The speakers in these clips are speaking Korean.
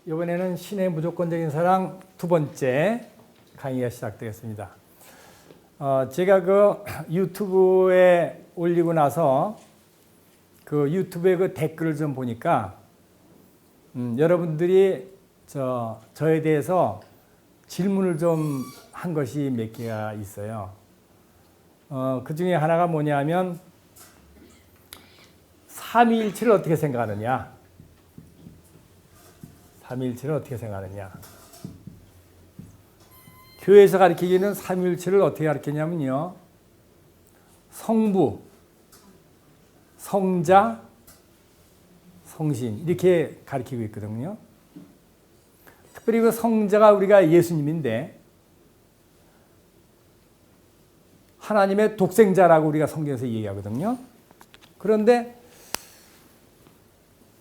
이번에는 신의 무조건적인 사랑 두 번째 강의가 시작되겠습니다. 제가 그 유튜브에 올리고 나서 그 유튜브에 그 댓글을 좀 보니까 여러분들이 저에 대해서 질문을 좀 한 것이 몇 개가 있어요. 그 중에 하나가 뭐냐면 삼위일체를 어떻게 생각하느냐. 삼위일체를 어떻게 생각하느냐. 교회에서 가르치기는 삼위일체를 어떻게 가르치냐면요. 성부, 성자, 성신 이렇게 가르치고 있거든요. 특별히 그 성자가 우리가 예수님인데 하나님의 독생자라고 우리가 성경에서 얘기하거든요. 그런데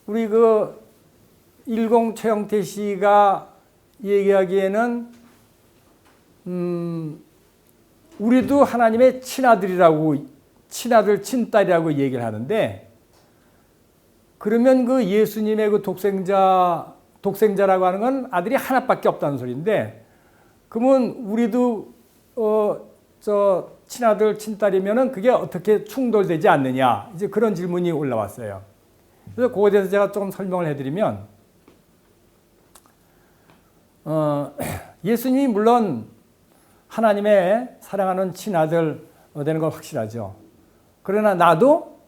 우리 그 일공 최영태 씨가 얘기하기에는 우리도 하나님의 친아들이라고, 친아들, 친딸이라고 얘기를 하는데, 그러면 그 예수님의 그 독생자라고 하는 건 아들이 하나밖에 없다는 소리인데, 그러면 우리도 친아들, 친딸이면은 그게 어떻게 충돌되지 않느냐, 이제 그런 질문이 올라왔어요. 그래서 그거에 대해서 제가 조금 설명을 해드리면, 예수님이 물론 하나님의 사랑하는 친아들 되는 건 확실하죠. 그러나 나도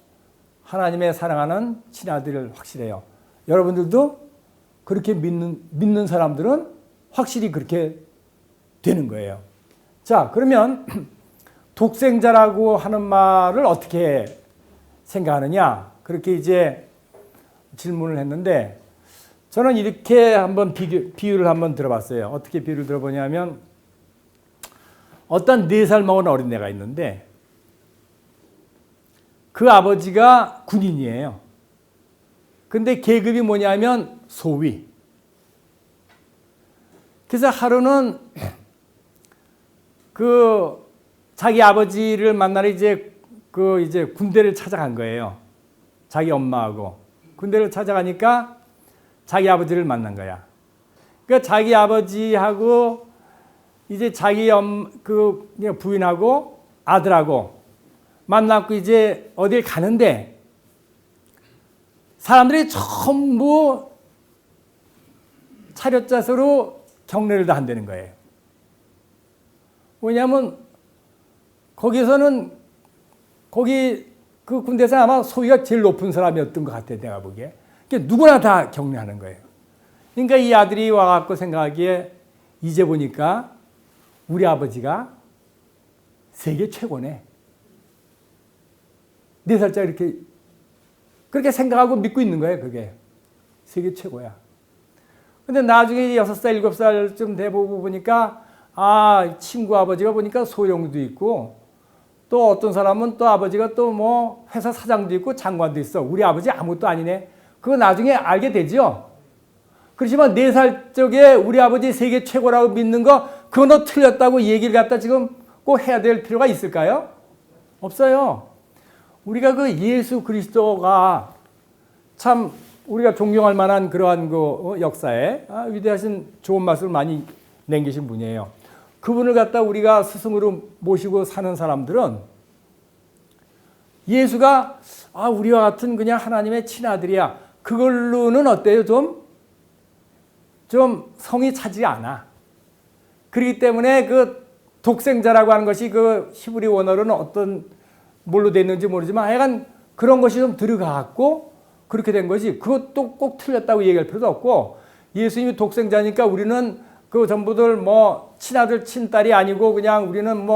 하나님의 사랑하는 친아들 확실해요. 여러분들도 그렇게 믿는 사람들은 확실히 그렇게 되는 거예요. 자, 그러면 독생자라고 하는 말을 어떻게 생각하느냐? 그렇게 이제 질문을 했는데 저는 이렇게 한번 비유를 한번 들어봤어요. 어떻게 비유를 들어보냐면 어떤 4살 먹은 어린애가 있는데 그 아버지가 군인이에요. 근데 계급이 뭐냐면 소위. 그래서 하루는 그 자기 아버지를 만나러 이제 군대를 찾아간 거예요. 자기 엄마하고 군대를 찾아가니까 자기 아버지를 만난 거야. 그러니까 자기 아버지하고 이제 자기 부인하고 아들하고 만나고 이제 어딜 가는데 사람들이 전부 차렷자세로 경례를 다 한다는 거예요. 왜냐하면 거기서는 거기 그 군대에서 아마 소위가 제일 높은 사람이었던 것 같아요. 내가 보기에. 그러니까 누구나 다 경례하는 거예요. 그러니까 이 아들이 와갖고 생각하기에 이제 보니까 우리 아버지가 세계 최고네. 4살짜리 이렇게 그렇게 생각하고 믿고 있는 거예요. 그게 세계 최고야. 근데 나중에 6살, 7살쯤 돼보고 보니까 친구 아버지가 보니까 소령도 있고 또 어떤 사람은 또 아버지가 또 뭐 회사 사장도 있고 장관도 있어. 우리 아버지 아무것도 아니네. 그거 나중에 알게 되죠. 그렇지만 4살 적에 우리 아버지 세계 최고라고 믿는 거 그거 너 틀렸다고 얘기를 갖다 지금 꼭 해야 될 필요가 있을까요? 없어요. 우리가 그 예수 그리스도가 참 우리가 존경할 만한 그러한 그 역사에 위대하신 좋은 말씀을 많이 남기신 분이에요. 그분을 갖다 우리가 스승으로 모시고 사는 사람들은 예수가 우리와 같은 그냥 하나님의 친아들이야. 그걸로는 어때요? 좀 성이 차지 않아. 그렇기 때문에 그 독생자라고 하는 것이 그 히브리 원어로는 어떤 뭘로 됐는지 모르지만 하여간 그런 것이 좀 들어가고 그렇게 된 거지. 그것도 꼭 틀렸다고 얘기할 필요도 없고 예수님이 독생자니까 우리는 그 전부들 뭐 친아들 친딸이 아니고 그냥 우리는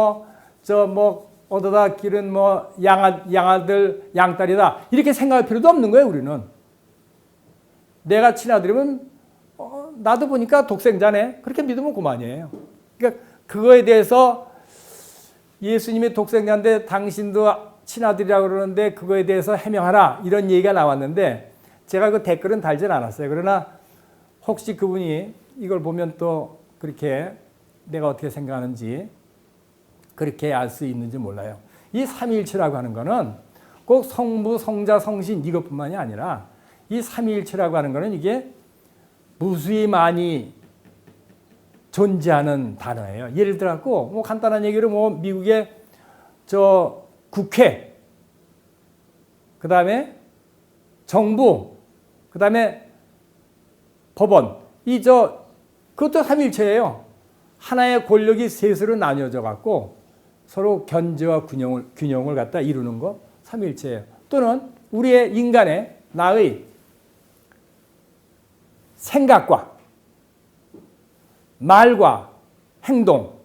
얻어다 기른 양아들 양딸이다 이렇게 생각할 필요도 없는 거예요. 우리는 내가 친아들이면 나도 보니까 독생자네 그렇게 믿으면 그만이에요. 그러니까 그거에 대해서 예수님이 독생자인데 당신도 친아들이라고 그러는데 그거에 대해서 해명하라 이런 얘기가 나왔는데 제가 그 댓글은 달진 않았어요. 그러나 혹시 그분이 이걸 보면 또 그렇게 내가 어떻게 생각하는지 그렇게 알 수 있는지 몰라요. 이 삼위일체라고 하는 거는 꼭 성부, 성자, 성신 이것뿐만이 아니라 이 삼위일체라고 하는 거는 이게 무수히 많이 존재하는 단어예요. 예를 들어갖고 뭐 간단한 얘기로 뭐 미국의 저 국회, 그 다음에 정부, 그 다음에 법원, 그것도 삼일체예요. 하나의 권력이 셋으로 나뉘어져 갖고 서로 견제와 균형을 갖다 이루는 거 삼일체예요. 또는 우리의 인간의 나의 생각과 말과 행동,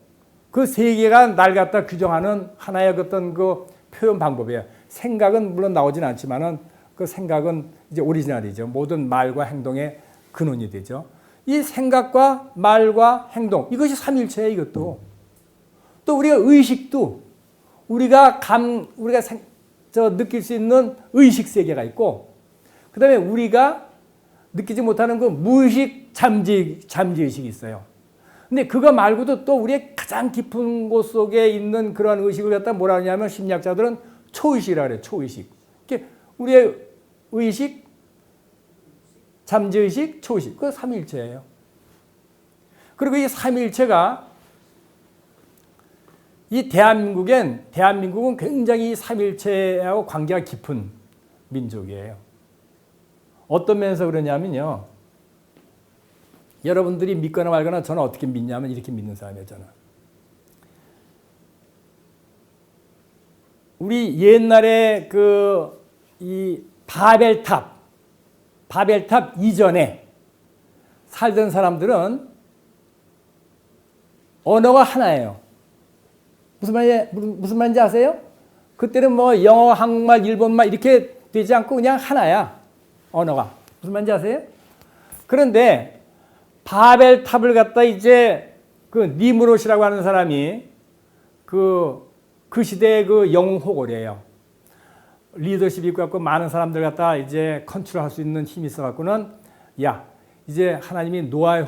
그 세 개가 날 갖다 규정하는 하나의 어떤 그 표현 방법이에요. 생각은 물론 나오진 않지만은 그 생각은 이제 오리지널이죠. 모든 말과 행동의 근원이 되죠. 이 생각과 말과 행동, 이것이 삼일체예요. 이것도. 또 우리가 의식도 우리가 느낄 수 있는 의식 세계가 있고, 그 다음에 우리가 느끼지 못하는 그 무의식 잠재의식이 있어요. 근데 그거 말고도 또 우리의 가장 깊은 곳 속에 있는 그러한 의식을 갖다 뭐라 하냐면 심리학자들은 초의식이라고 그래요. 초의식. 우리의 의식, 잠재의식, 초의식. 그거 삼일체예요. 그리고 이 삼일체가 이 대한민국은 굉장히 삼일체하고 관계가 깊은 민족이에요. 어떤 면에서 그러냐면요. 여러분들이 믿거나 말거나 저는 어떻게 믿냐면 이렇게 믿는 사람이에요. 저는. 우리 옛날에 이 바벨탑 이전에 살던 사람들은 언어가 하나예요. 무슨 말인지 아세요? 그때는 뭐 영어, 한국말, 일본말 이렇게 되지 않고 그냥 하나야. 언어가. 무슨 말인지 아세요? 그런데 바벨탑을 갖다 이제 그 니무롯이라고 하는 사람이 그 시대의 그 영웅호걸이에요. 리더십이 있고 갖고 많은 사람들 갖다 이제 컨트롤할 수 있는 힘이 있어 갖고는 야, 이제 하나님이 노아의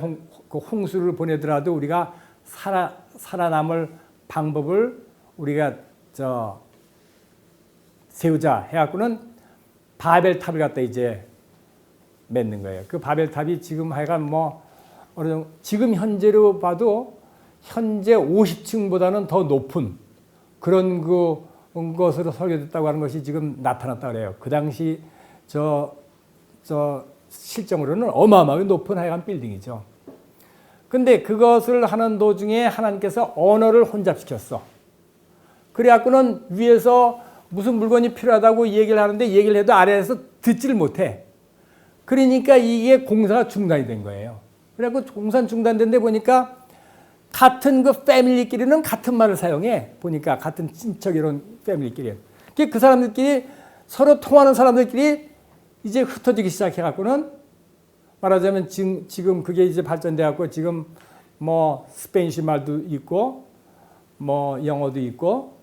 홍수를 보내더라도 우리가 살아남을 방법을 우리가 세우자 해갖고는 바벨탑을 갖다 이제 맺는 거예요. 그 바벨탑이 지금 하여간 뭐 어느 정도 지금 현재로 봐도 현재 50층보다는 더 높은 그런 것으로 설계됐다고 하는 것이 지금 나타났다 그래요. 그 당시 실정으로는 어마어마하게 높은 하여간 빌딩이죠. 근데 그것을 하는 도중에 하나님께서 언어를 혼잡시켰어. 그래갖고는 위에서 무슨 물건이 필요하다고 얘기를 하는데 얘기를 해도 아래에서 듣지를 못해. 그러니까 이게 공사가 중단이 된 거예요. 그래갖고 공사 중단된데 보니까 같은 그 패밀리끼리는 같은 말을 사용해. 보니까 같은 친척 이런 패밀리끼리. 그 사람들끼리 서로 통하는 사람들끼리 이제 흩어지기 시작해갖고는 말하자면 지금 그게 이제 발전돼갖고 지금 뭐 스페인시 말도 있고 뭐 영어도 있고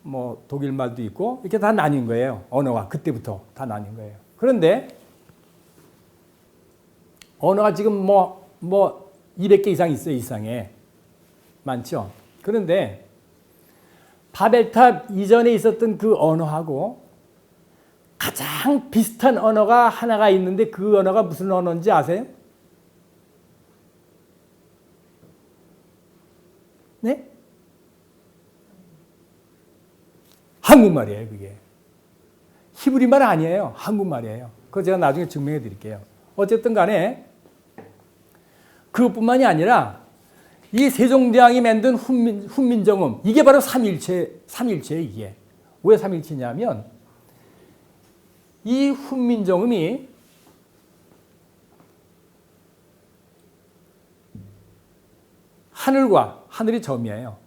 뭐 독일 말도 있고 이렇게 다 나뉜 거예요. 언어가 그때부터 다 나뉜 거예요. 그런데 언어가 지금 뭐 200개 이상 있어요. 이상에 많죠. 그런데 바벨탑 이전에 있었던 그 언어하고 가장 비슷한 언어가 하나가 있는데 그 언어가 무슨 언어인지 아세요? 네? 한국말이에요. 그게. 히브리 말 아니에요. 한국말이에요. 그거 제가 나중에 증명해 드릴게요. 어쨌든 간에 그것뿐만이 아니라 이 세종대왕이 만든 훈민정음 이게 바로 삼일체예요. 이게. 왜 삼일체냐면 이 훈민정음이 하늘이 점이에요.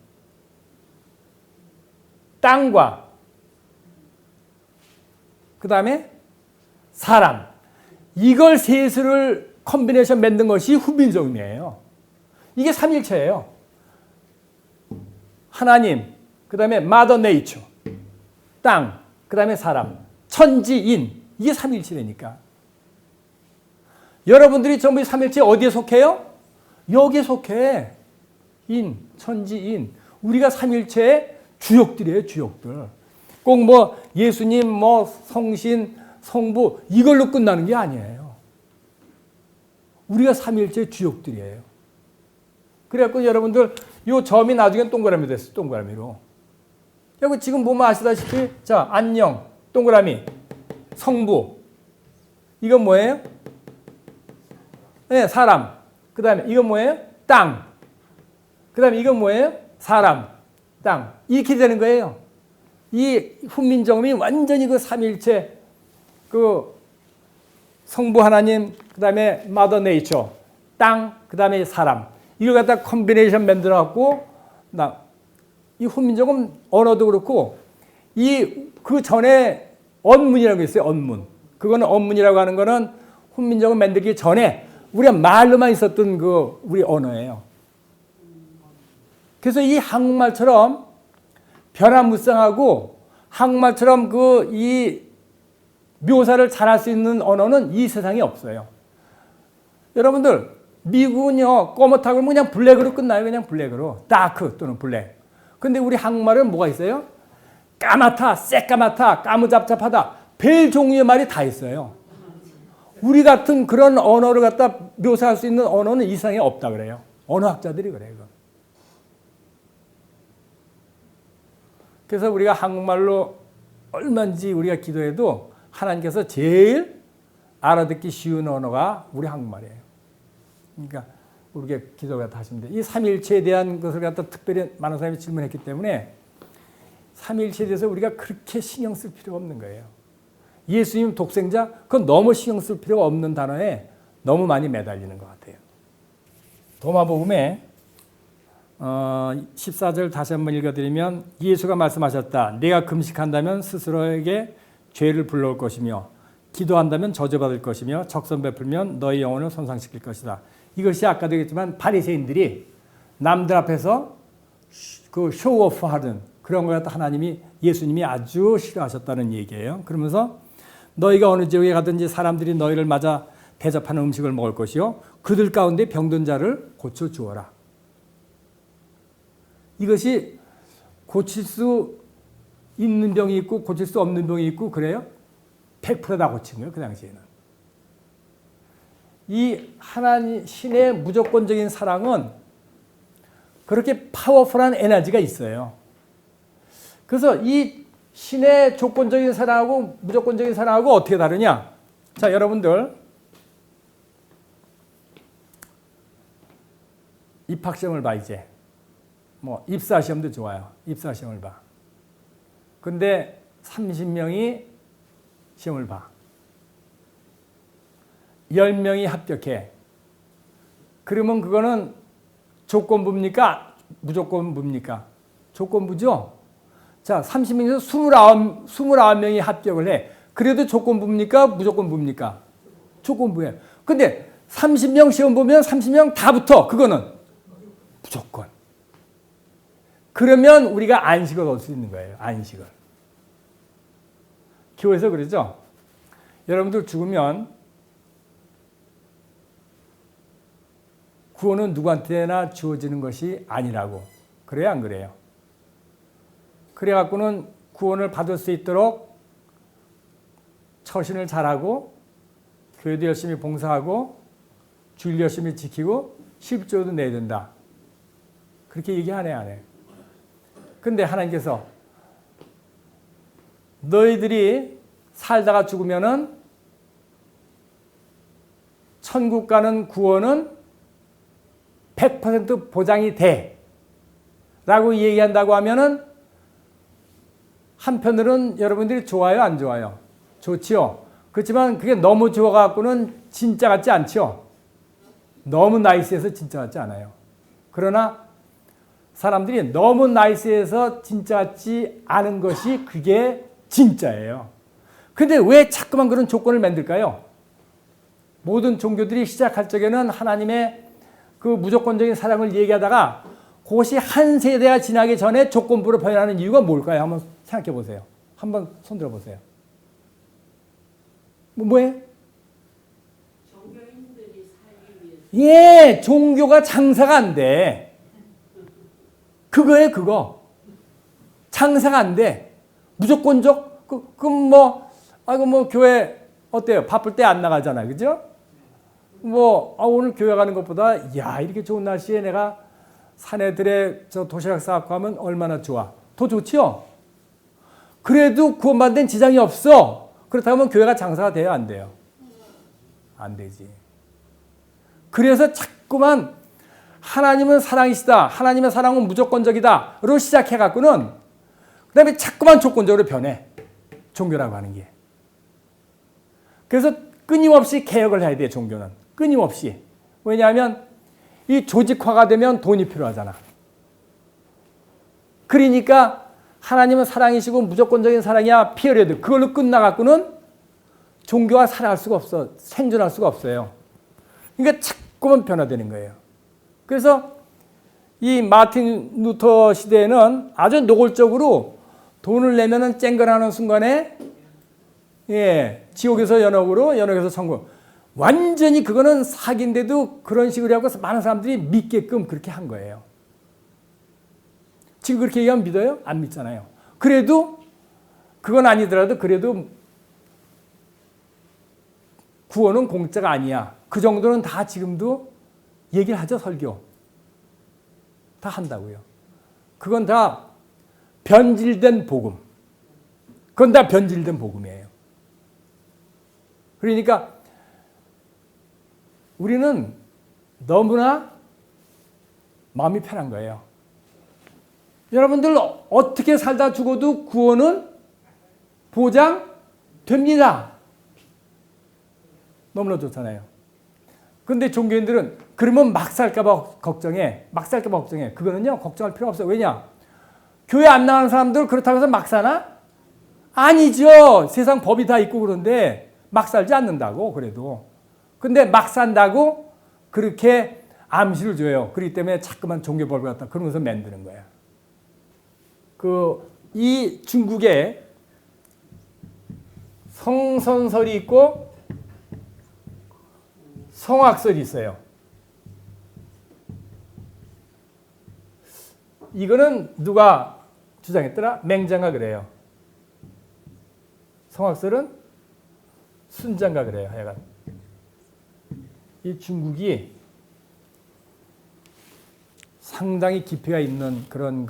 땅과 그 다음에 사람 이걸 셋을 컨비네이션 만든 것이 훈민정음이에요. 이게 삼일체예요. 하나님, 그 다음에 마더 네이처, 땅, 그 다음에 사람, 천지인 이게 삼일체니까. 여러분들이 전부 삼일체 어디에 속해요? 여기에 속해. 인, 천지인. 우리가 삼일체의 주역들이에요. 주역들. 꼭 뭐 예수님, 뭐 성신, 성부 이걸로 끝나는 게 아니에요. 우리가 삼위일체의 주역들이에요. 그래갖고 여러분들 요 점이 나중에 동그라미 됐어요. 동그라미로. 여기 지금 보면 아시다시피 자 안녕 동그라미 성부 이건 뭐예요? 네, 사람. 그 다음에 이건 뭐예요? 땅. 그 다음에 이건 뭐예요? 사람, 땅. 이렇게 되는 거예요. 이 훈민정음이 완전히 그 삼위일체 그 성부 하나님, 그 다음에 마더 네이처, 땅, 그 다음에 사람. 이걸 갖다 컨비네이션 만들어 갖고 이 훈민정음 언어도 그렇고 그 전에 언문이라고 있어요. 언문. 그거는 언문이라고 하는 거는 훈민정음 만들기 전에 우리가 말로만 있었던 그 우리 언어예요. 그래서 이 한국말처럼 변화무쌍하고 한국말처럼 그 이 묘사를 잘할 수 있는 언어는 이 세상에 없어요. 여러분들 미국은요 검었다고 하면 그냥 블랙으로 끝나요. 그냥 블랙으로 다크 또는 블랙. 근데 우리 한국말은 뭐가 있어요? 까맣다, 새까맣다, 까무잡잡하다. 별 종류의 말이 다 있어요. 우리 같은 그런 언어를 갖다 묘사할 수 있는 언어는 이 세상에 없다 그래요. 언어학자들이 그래요. 그래서 우리가 한국말로 얼마든지 우리가 기도해도 하나님께서 제일 알아듣기 쉬운 언어가 우리 한국말이에요. 그러니까 우리가 기도가 다 하시면 돼요. 이 삼위일체에 대한 것을 갖다 특별히 많은 사람이 질문했기 때문에 삼위일체에 대해서 우리가 그렇게 신경 쓸 필요가 없는 거예요. 예수님 독생자 그건 너무 신경 쓸 필요가 없는 단어에 너무 많이 매달리는 것 같아요. 도마복음에 14절 다시 한번 읽어드리면 예수가 말씀하셨다. 내가 금식한다면 스스로에게 죄를 불러올 것이며 기도한다면 저주받을 것이며 적선 베풀면 너희 영혼을 손상시킬 것이다. 이것이 아까도 얘기했지만 바리새인들이 남들 앞에서 그 쇼오프 하는 그런 걸 갖다 하나님이 예수님이 아주 싫어하셨다는 얘기예요. 그러면서 너희가 어느 지역에 가든지 사람들이 너희를 맞아 대접하는 음식을 먹을 것이요 그들 가운데 병든 자를 고쳐 주어라. 이것이 고칠 수 있는 병이 있고 고칠 수 없는 병이 있고 그래요? 100% 다 고친 거예요. 그 당시에는. 이 하나님 신의 무조건적인 사랑은 그렇게 파워풀한 에너지가 있어요. 그래서 이 신의 조건적인 사랑하고 무조건적인 사랑하고 어떻게 다르냐? 자, 여러분들 입학시험을 봐 이제. 뭐 입사시험도 좋아요. 입사시험을 봐. 근데 30명이 시험을 봐. 10명이 합격해. 그러면 그거는 조건부입니까? 무조건부입니까? 조건부죠? 자, 30명에서 29명이 합격을 해. 그래도 조건부입니까? 무조건부입니까? 조건부예요. 근데 30명 시험 보면 30명 다 붙어. 그거는 무조건. 그러면 우리가 안식을 얻을 수 있는 거예요. 안식을. 교회에서 그러죠? 여러분들 죽으면 구원은 누구한테나 주어지는 것이 아니라고. 그래요? 안 그래요? 그래갖고는 구원을 받을 수 있도록 처신을 잘하고 교회도 열심히 봉사하고 주일 열심히 지키고 11조도 내야 된다. 그렇게 얘기 안 해, 안 해. 근데 하나님께서 너희들이 살다가 죽으면은 천국 가는 구원은 100% 보장이 돼. 라고 얘기한다고 하면은 한편으로는 여러분들이 좋아요, 안 좋아요? 좋지요. 그렇지만 그게 너무 좋아갖고는 진짜 같지 않죠. 너무 나이스해서 진짜 같지 않아요. 그러나 사람들이 너무 나이스해서 진짜 같지 않은 것이 그게 진짜예요. 근데 왜 자꾸만 그런 조건을 만들까요? 모든 종교들이 시작할 적에는 하나님의 그 무조건적인 사랑을 얘기하다가 그것이 한 세대가 지나기 전에 조건부로 변하는 이유가 뭘까요? 한번 생각해 보세요. 한번 손들어 보세요. 뭐해? 종교인들이 살기 위해서. 예, 종교가 장사가 안 돼. 그거에 그거. 장사가 안 돼. 무조건적? 그럼 뭐, 아이고, 뭐, 교회, 어때요? 바쁠 때 안 나가잖아요. 그죠? 오늘 교회 가는 것보다 야 이렇게 좋은 날씨에 내가 사내들의 저 도시락 싸갖고 하면 얼마나 좋아. 더 좋지요? 그래도 구원받는 데는 지장이 없어. 그렇다면 교회가 장사가 돼요? 안 돼요? 안 되지. 그래서 자꾸만 하나님은 사랑이시다. 하나님의 사랑은 무조건적이다. 로 시작해갖고는 그 다음에 자꾸만 조건적으로 변해. 종교라고 하는 게. 그래서 끊임없이 개혁을 해야 돼, 종교는. 끊임없이. 왜냐하면 이 조직화가 되면 돈이 필요하잖아. 그러니까 하나님은 사랑이시고 무조건적인 사랑이야. 피어레드. 그걸로 끝나갖고는 종교가 살아갈 수가 없어. 생존할 수가 없어요. 그러니까 자꾸만 변화되는 거예요. 그래서 이 마틴 루터 시대에는 아주 노골적으로 돈을 내면은 쨍거하는 순간에 지옥에서 연옥으로, 연옥에서 천국. 완전히 그거는 사기인데도 그런 식으로 하고 많은 사람들이 믿게끔 그렇게 한 거예요. 지금 그렇게 얘기하면 믿어요? 안 믿잖아요. 그래도 그건 아니더라도 그래도 구원은 공짜가 아니야. 그 정도는 다 지금도 얘기를 하죠, 설교. 다 한다고요. 그건 다 변질된 복음. 그건 다 변질된 복음이에요. 그러니까 우리는 너무나 마음이 편한 거예요. 여러분들 어떻게 살다 죽어도 구원은 보장됩니다. 너무나 좋잖아요. 그런데 종교인들은 그러면 막 살까봐 걱정해. 막 살까봐 걱정해. 그거는요, 걱정할 필요 없어요. 왜냐? 교회 안 나가는 사람들 그렇다고 해서 막 사나? 아니죠. 세상 법이 다 있고 그런데 막 살지 않는다고, 그래도. 근데 막 산다고 그렇게 암시를 줘요. 그렇기 때문에 자꾸만 종교법을 갖다 그러면서 만드는 거야. 이 중국에 성선설이 있고 성악설이 있어요. 이거는 누가 주장했더라? 맹자가 그래요. 성악설은 순장가 그래요. 하여간 이 중국이 상당히 깊이가 있는 그런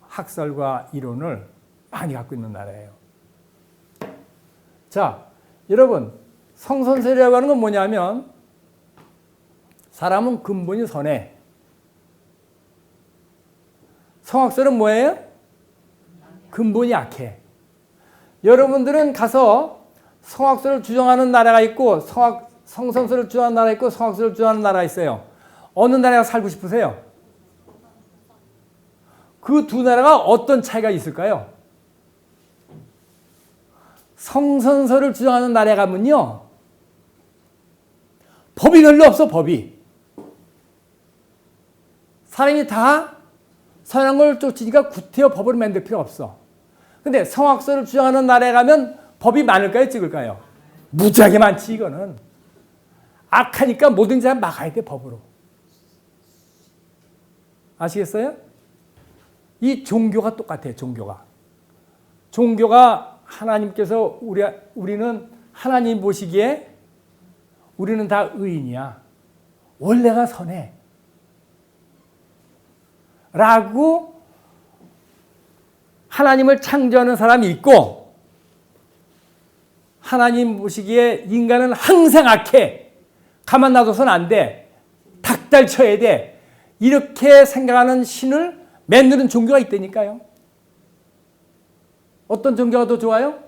학설과 이론을 많이 갖고 있는 나라예요. 자, 여러분, 성선설이라고 하는 건 뭐냐면 사람은 근본이 선해. 성악설은 뭐예요? 근본이 악해. 여러분들은 가서 성악설을 주장하는 나라가 있고 성선설을 주장하는 나라가 있고 성악설을 주장하는 나라가 있어요. 어느 나라에 살고 싶으세요? 그 두 나라가 어떤 차이가 있을까요? 성선설을 주장하는 나라에 가면요, 법이 별로 없어. 법이. 사람이 다 선한 걸 쫓으니까 구태여 법을 만들 필요 없어. 근데 성악설을 주장하는 나라에 가면 법이 많을까요? 적을까요? 무지하게 많지. 이거는 악하니까 뭐든지 다 막아야 돼, 법으로. 아시겠어요? 이 종교가 똑같아요. 종교가 하나님께서 우리는 하나님 보시기에 우리는 다 의인이야. 원래가 선해. 라고 하나님을 창조하는 사람이 있고, 하나님 보시기에 인간은 항상 악해. 가만 놔둬서는 안 돼. 닭달 쳐야 돼. 이렇게 생각하는 신을 만드는 종교가 있다니까요. 어떤 종교가 더 좋아요?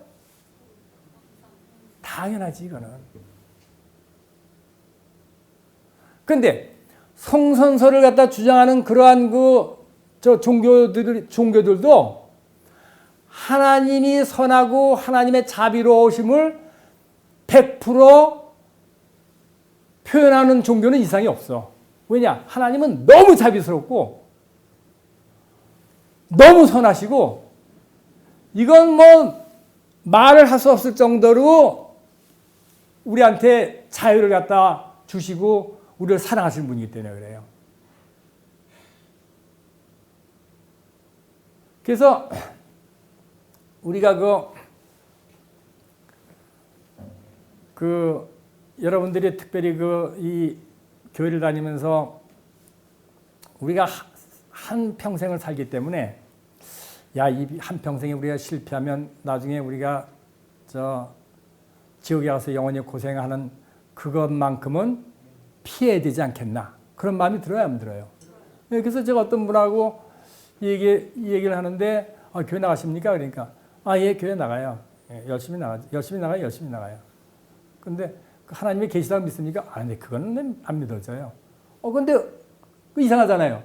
당연하지, 이거는. 근데 성선설을 갖다 주장하는 그러한 종교들도 하나님이 선하고 하나님의 자비로우심을 100% 표현하는 종교는 이상이 없어. 왜냐? 하나님은 너무 자비스럽고 너무 선하시고 이건 뭐 말을 할 수 없을 정도로 우리한테 자유를 갖다 주시고 우리를 사랑하시는 분이기 때문에 그래요. 그래서 우리가 여러분들이 특별히 이 교회를 다니면서 우리가 한 평생을 살기 때문에 야, 이 한 평생에 우리가 실패하면 나중에 우리가 지옥에 가서 영원히 고생하는 그것만큼은 피해야 되지 않겠나. 그런 마음이 들어요, 안 들어요? 그래서 제가 어떤 분하고 이 얘기를 하는데 교회 나가십니까? 그러니까 예, 교회 나가요. 예, 열심히 나가요. 근데 하나님이 계시다고 믿습니까? 근데 그거는 안 믿어져요. 근데 이상하잖아요.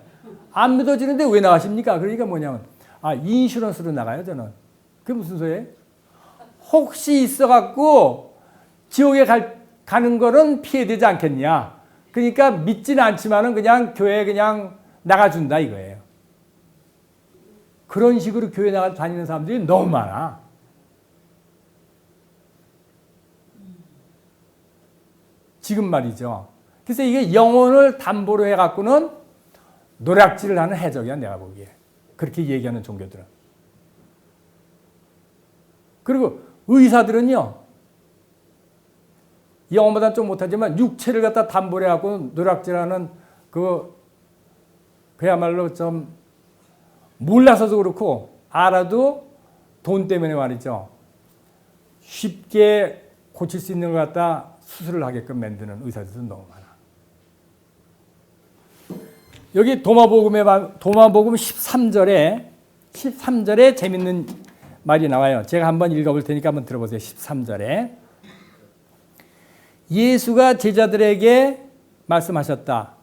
안 믿어지는데 왜 나가십니까? 그러니까 뭐냐면 인슈런스로 나가요, 저는. 그게 무슨 소리예요? 혹시 있어갖고 지옥에 가는 거는 피해되지 않겠냐. 그러니까 믿지는 않지만은 그냥 교회에 그냥 나가준다 이거예요. 그런 식으로 교회 다니는 사람들이 너무 많아. 지금 말이죠. 그래서 이게 영혼을 담보로 해갖고는 노략질을 하는 해적이야, 내가 보기에. 그렇게 얘기하는 종교들은. 그리고 의사들은요, 영혼보다 좀 못하지만 육체를 갖다 담보로 해갖고 노략질하는 그야말로 좀 몰라서도 그렇고 알아도 돈 때문에 말이죠. 쉽게 고칠 수 있는 것 갖다 수술을 하게끔 만드는 의사들도 너무 많아. 여기 도마복음 13절에 재밌는 말이 나와요. 제가 한번 읽어볼 테니까 한번 들어보세요. 13절에 예수가 제자들에게 말씀하셨다.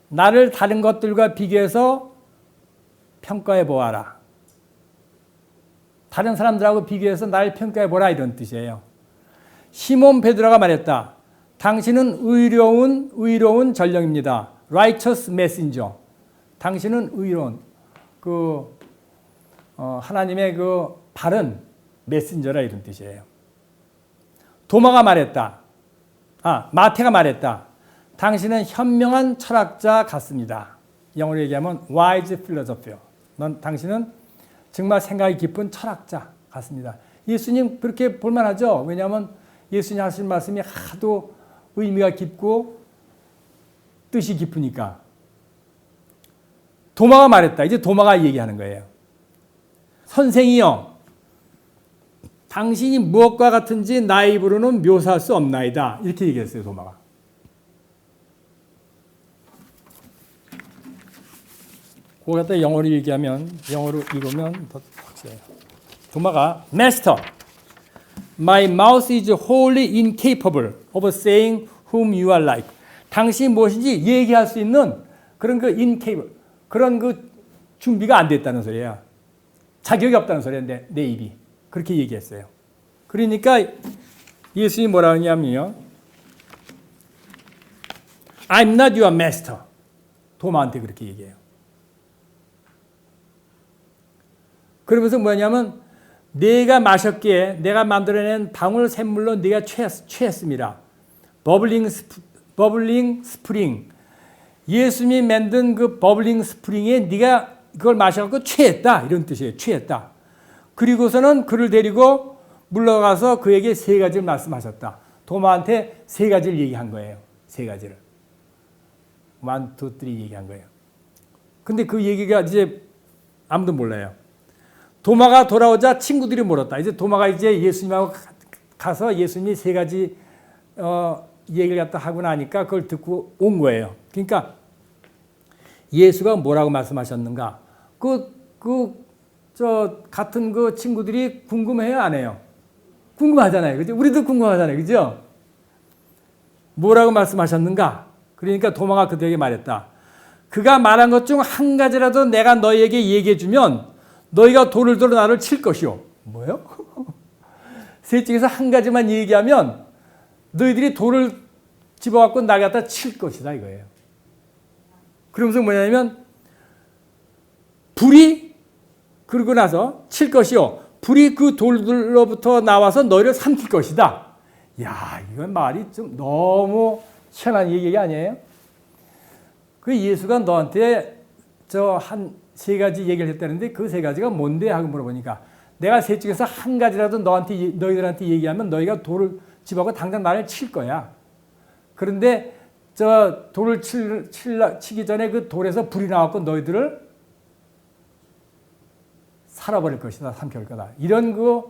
나를 다른 것들과 비교해서 평가해 보아라. 다른 사람들하고 비교해서 나를 평가해 보라 이런 뜻이에요. 시몬 베드로가 말했다. 당신은 의로운 전령입니다. righteous messenger. 당신은 의로운 하나님의 바른 메신저라 이런 뜻이에요. 도마가 말했다. 마태가 말했다. 당신은 현명한 철학자 같습니다. 영어로 얘기하면 wise philosopher. 당신은 정말 생각이 깊은 철학자 같습니다. 예수님 그렇게 볼만하죠. 왜냐하면 예수님 하신 말씀이 하도 의미가 깊고 뜻이 깊으니까. 도마가 말했다. 이제 도마가 얘기하는 거예요. 선생이여, 당신이 무엇과 같은지 나의 입으로는 묘사할 수 없나이다. 이렇게 얘기했어요, 도마가. 그거 갖다 영어로 얘기하면, 영어로 읽으면 더 확실해요. 도마가, Master, my mouth is wholly incapable of saying whom you are like. 당신이 무엇인지 얘기할 수 있는 그런 incapable, 그런 준비가 안 됐다는 소리예요. 자격이 없다는 소리인데 내 입이 그렇게 얘기했어요. 그러니까 예수님이 뭐라 하냐면요, I'm not your master. 도마한테 그렇게 얘기해요. 그러면서 뭐냐면 내가 마셨기에 내가 만들어낸 방울 샘물로 네가 취했습니다. 버블링 스프링. 예수님이 만든 그 버블링 스프링에 네가 그걸 마셔갖고 취했다 이런 뜻이에요. 취했다. 그리고서는 그를 데리고 물러가서 그에게 세 가지를 말씀하셨다. 도마한테 세 가지를 얘기한 거예요. 세 가지를. 1, 2, 3 얘기한 거예요. 근데 그 얘기가 이제 아무도 몰라요. 도마가 돌아오자 친구들이 물었다. 이제 도마가 이제 예수님하고 가서 예수님이 세 가지 얘기를 갖다 하고 나니까 그걸 듣고 온 거예요. 그러니까 예수가 뭐라고 말씀하셨는가? 같은 그 친구들이 궁금해요, 안 해요? 궁금하잖아요. 그죠? 우리도 궁금하잖아요. 그죠? 뭐라고 말씀하셨는가? 그러니까 도마가 그들에게 말했다. 그가 말한 것 중 한 가지라도 내가 너희에게 얘기해 주면 너희가 돌을 들어 나를 칠 것이요. 뭐요? 셋 중에서 한 가지만 얘기하면 너희들이 돌을 집어갖고 날 갖다 칠 것이다 이거예요. 그러면서 뭐냐면 불이 그러고 나서 칠 것이요. 불이 그 돌들로부터 나와서 너희를 삼킬 것이다. 야, 이건 말이 좀 너무 희한한 얘기 아니에요? 그 예수가 너한테 한 세 가지 얘기를 했다는데 그 세 가지가 뭔데 하고 물어보니까 내가 셋 중에서 한 가지라도 너희들한테 얘기하면 너희가 돌을 집어갖고 당장 나를 칠 거야. 그런데 저 돌을 치기 전에 그 돌에서 불이 나왔고 너희들을 살아버릴 것이다. 삼켜올 거다. 이런 그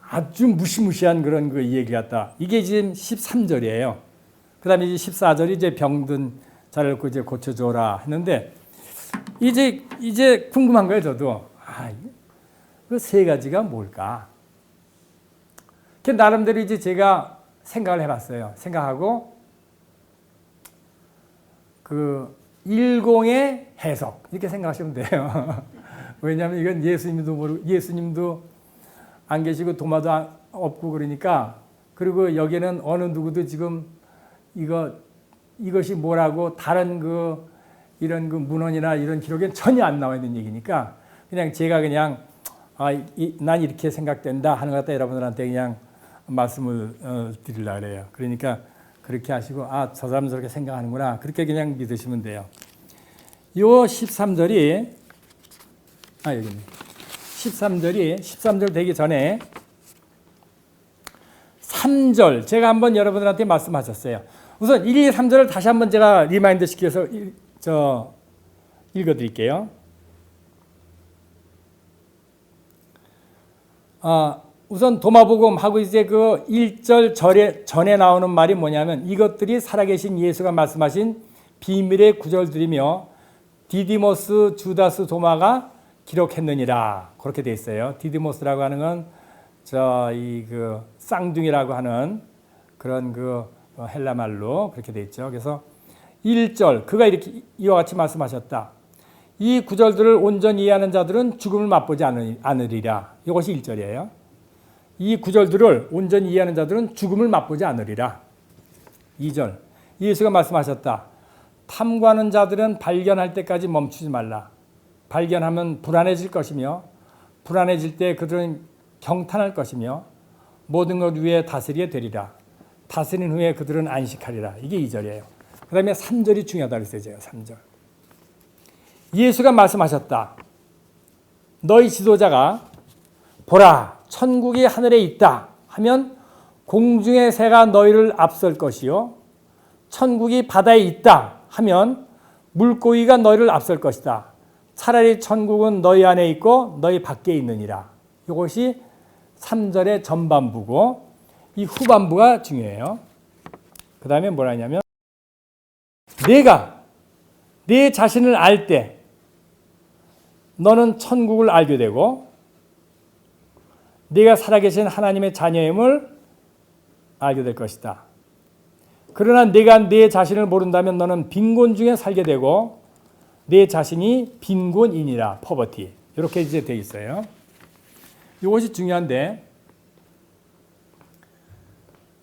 아주 무시무시한 그런 그 얘기 같다. 이게 지금 13절이에요. 그 다음에 이제 14절이 이제 병든 자를 이제 고쳐줘라 했는데 이제 궁금한 거예요. 저도. 그 세 가지가 뭘까? 나름대로 이제 제가 생각을 해봤어요. 생각하고 그 일공의 해석 이렇게 생각하시면 돼요. 왜냐하면 이건 예수님도 모르고 예수님도 안 계시고 도마도 없고 그러니까 그리고 여기는 어느 누구도 지금 이것이 뭐라고 다른 그 이런 그 문헌이나 이런 기록에 전혀 안 나와 있는 얘기니까 그냥 제가 그냥 난 이렇게 생각된다 하는 것 같다 여러분들한테 그냥 말씀을 드리려고 그래요. 그러니까 그렇게 하시고 저 사람은 저렇게 생각하는구나 그렇게 그냥 믿으시면 돼요. 요 13절이 여기 있네. 13절 되기 전에 3절 제가 한번 여러분들한테 말씀하셨어요. 우선 1, 2, 3절을 다시 한번 제가 리마인드 시켜서 읽어드릴게요. 우선 도마복음하고 이제 그 1절 전에 나오는 말이 뭐냐면 이것들이 살아계신 예수가 말씀하신 비밀의 구절들이며 디디모스, 주다스, 도마가 기록했느니라 그렇게 돼 있어요. 디디모스라고 하는 건 그 쌍둥이라고 하는 그런 그 헬라 말로 그렇게 돼 있죠. 그래서 1절 그가 이렇게 이와 같이 말씀하셨다. 이 구절들을 온전히 이해하는 자들은 죽음을 맛보지 않으리라. 이것이 1절이에요. 이 구절들을 온전히 이해하는 자들은 죽음을 맛보지 않으리라. 2절 예수가 말씀하셨다. 탐구하는 자들은 발견할 때까지 멈추지 말라. 발견하면 불안해질 것이며 불안해질 때 그들은 경탄할 것이며 모든 것 위에 다스리게 되리라. 다스린 후에 그들은 안식하리라. 이게 2절이에요. 그 다음에 3절이 중요하다고 했어요. 3절. 예수가 말씀하셨다. 너희 지도자가 보라 천국이 하늘에 있다 하면 공중의 새가 너희를 앞설 것이요 천국이 바다에 있다 하면 물고기가 너희를 앞설 것이다. 차라리 천국은 너희 안에 있고 너희 밖에 있느니라. 이것이 3절의 전반부고 이 후반부가 중요해요. 그 다음에 뭐라 하냐면 내가 내 자신을 알 때 너는 천국을 알게 되고 네가 살아계신 하나님의 자녀임을 알게 될 것이다. 그러나 네가 내 자신을 모른다면 너는 빈곤 중에 살게 되고 내 자신이 빈곤이니라. 포버티. 이렇게 이제 돼 있어요. 이것이 중요한데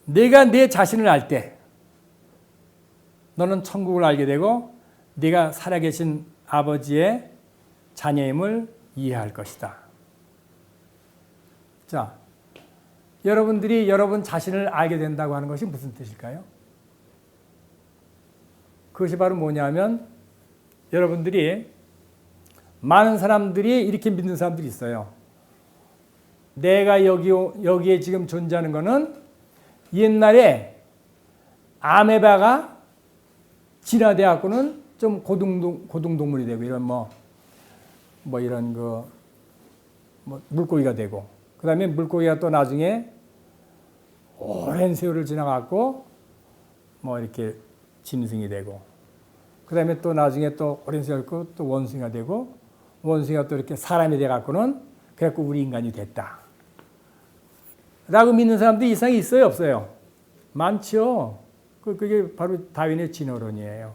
내가 내 자신을 알 때 너는 천국을 알게 되고 네가 살아계신 아버지의 자녀임을 이해할 것이다. 자, 여러분들이 여러분 자신을 알게 된다고 하는 것이 무슨 뜻일까요? 그것이 바로 뭐냐면 여러분들이 많은 사람들이 이렇게 믿는 사람들이 있어요. 내가 여기에 지금 존재하는 것은 옛날에 아메바가 진화돼 갖고는 좀 고등동물이 되고 이런 뭐 이런 물고기가 되고 그다음에 물고기가 또 나중에 오랜 세월을 지나갖고 뭐 이렇게 짐승이 되고 그다음에 또 나중에 또 오랜 세월 있고 또 원숭이가 되고 원숭이가 또 이렇게 사람이 돼 갖고는 그래갖고 우리 인간이 됐다. 라고 믿는 사람들이 이상이 있어요, 없어요? 많죠. 그게 바로 다윈의 진화론이에요.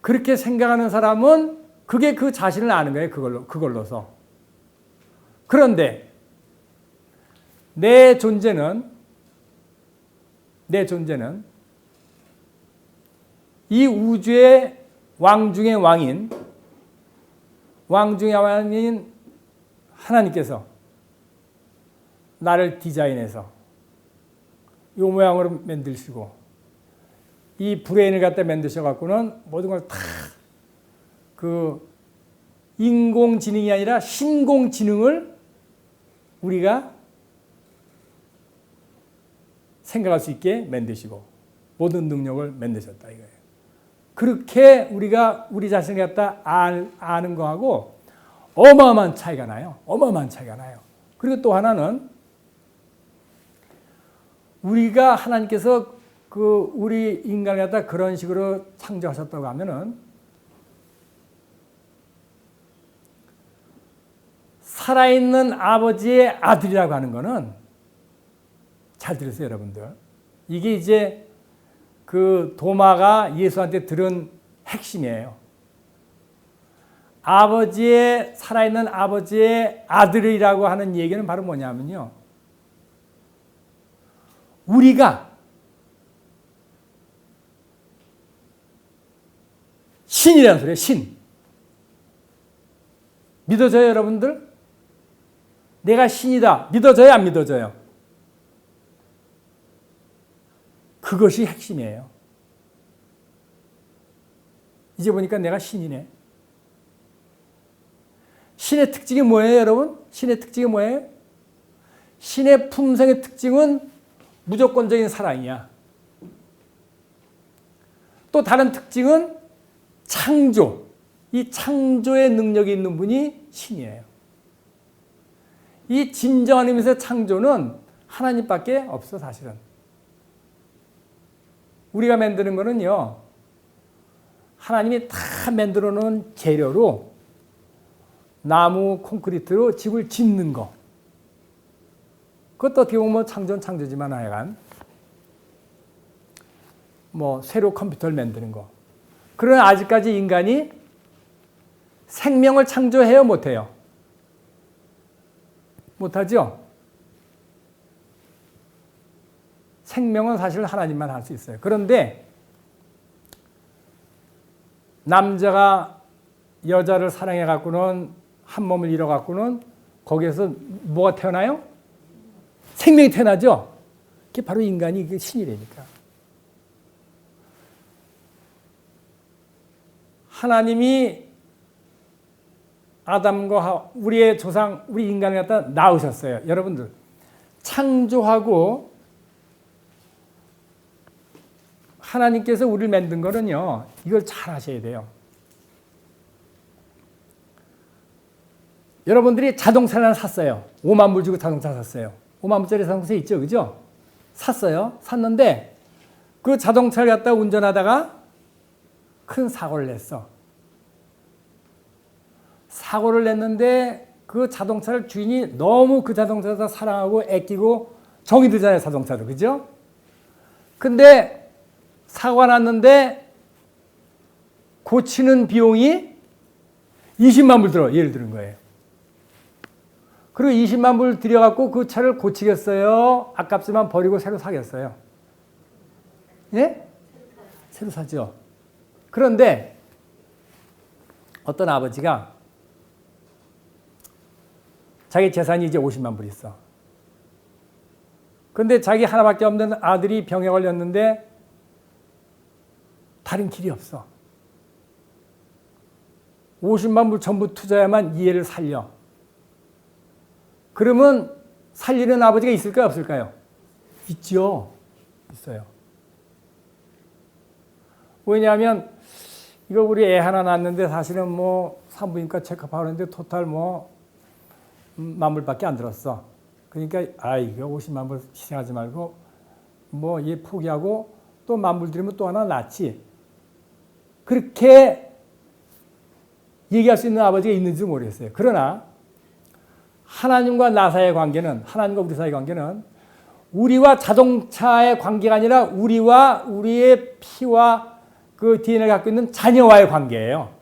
그렇게 생각하는 사람은 그게 그 자신을 아는 거예요, 그걸로서. 그런데 내 존재는 이 우주의 왕 중의 왕인 하나님께서 나를 디자인해서 이 모양으로 만드시고 이 브레인을 갖다 만드셔갖고는 모든 걸 다 그 인공지능이 아니라 신공지능을 우리가 생각할 수 있게 만드시고 모든 능력을 만드셨다 이거예요. 그렇게 우리가 우리 자신을 갖다 아는 거하고 어마어마한 차이가 나요. 어마어마한 차이가 나요. 그리고 또 하나는 우리가 하나님께서 그 우리 인간을 갖다 그런 식으로 창조하셨다고 하면은 살아있는 아버지의 아들이라고 하는 거는 잘 들으세요, 여러분들. 이게 이제 그 도마가 예수한테 들은 핵심이에요. 살아있는 아버지의 아들이라고 하는 얘기는 바로 뭐냐면요. 우리가 신이라는 소리예요, 신. 믿어져요, 여러분들? 내가 신이다. 믿어져요, 안 믿어져요? 그것이 핵심이에요. 이제 보니까 내가 신이네. 신의 특징이 뭐예요, 여러분? 신의 특징이 뭐예요? 신의 품성의 특징은 무조건적인 사랑이야. 또 다른 특징은 창조. 이 창조의 능력이 있는 분이 신이에요. 이 진정한 의미에서 창조는 하나님밖에 없어, 사실은. 우리가 만드는 거는요, 하나님이 다 만들어 놓은 재료로 나무, 콘크리트로 집을 짓는 거. 그것도 어떻게 보면 창조는 창조지만 하여간 새로 컴퓨터를 만드는 거. 그러나 아직까지 인간이 생명을 창조해요, 못해요? 못하죠? 생명은 사실 하나님만 할 수 있어요. 그런데 남자가 여자를 사랑해 갖고는 한 몸을 이뤄 갖고는 거기에서 뭐가 태어나요? 생명이 태어나죠? 그게 바로 인간이 신이라니까. 하나님이 아담과 우리의 조상, 우리 인간을 갖다 낳으셨어요. 여러분들, 창조하고 하나님께서 우리를 만든 거는요, 이걸 잘 하셔야 돼요. 여러분들이 자동차를 하나 샀어요. 5만 불 주고 자동차 샀어요. 5만 불짜리 자동차 있죠, 그죠? 샀어요. 샀는데 그 자동차를 갖다 운전하다가 큰 사고를 냈어. 사고를 냈는데 그 자동차를 주인이 너무 그 자동차를 사랑하고 아끼고 정이 들잖아요, 자동차도. 그죠? 근데 사고가 났는데 고치는 비용이 20만 불 들어, 예를 들은 거예요. 그리고 20만 불 들여갖고 그 차를 고치겠어요? 아깝지만 버리고 새로 사겠어요? 예? 새로 사죠. 그런데 어떤 아버지가 자기 재산이 이제 50만 불 있어. 근데 자기 하나밖에 없는 아들이 병에 걸렸는데 다른 길이 없어. 50만 불 전부 투자해야만 이 애를 살려. 그러면 살리는 아버지가 있을까요, 없을까요? 있죠. 있어요. 왜냐하면 이거 우리 애 하나 낳았는데 사실은 산부인과 체크하는데 토탈 만 불밖에 안 들었어. 그러니까 이거 50만 불 희생하지 말고 얘 포기하고 또 만 불 들이면 또 하나 낳지. 그렇게 얘기할 수 있는 아버지가 있는지 모르겠어요. 그러나 하나님과 나 사이의 관계는, 하나님과 우리 사이의 관계는 우리와 자동차의 관계가 아니라 우리와 우리의 피와 그 DNA를 갖고 있는 자녀와의 관계예요.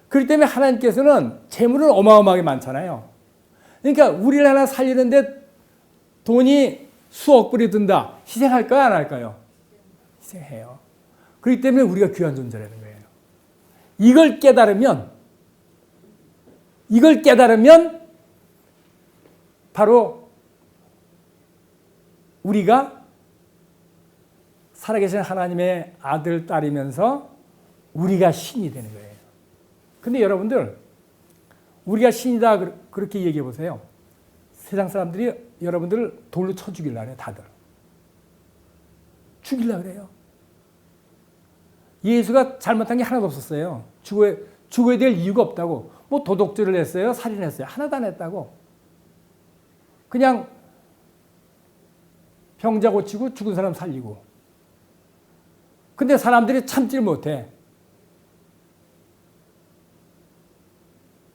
그렇기 때문에 하나님께서는 재물은 어마어마하게 많잖아요. 그러니까 우리를 하나 살리는데 돈이 수억 불이 든다. 희생할까요, 안 할까요? 희생해요. 그렇기 때문에 우리가 귀한 존재라는 거예요. 이걸 깨달으면 바로 우리가 살아계신 하나님의 아들, 딸이면서 우리가 신이 되는 거예요. 근데 여러분들, 우리가 신이다 그렇게 얘기해 보세요. 세상 사람들이 여러분들을 돌로 쳐 죽이려고 해요, 다들. 죽이려고 그래요. 예수가 잘못한 게 하나도 없었어요. 죽어야 될 이유가 없다고. 뭐 도둑질을 했어요? 살인했어요? 하나도 안 했다고. 그냥 병자 고치고 죽은 사람 살리고. 근데 사람들이 참지를 못해.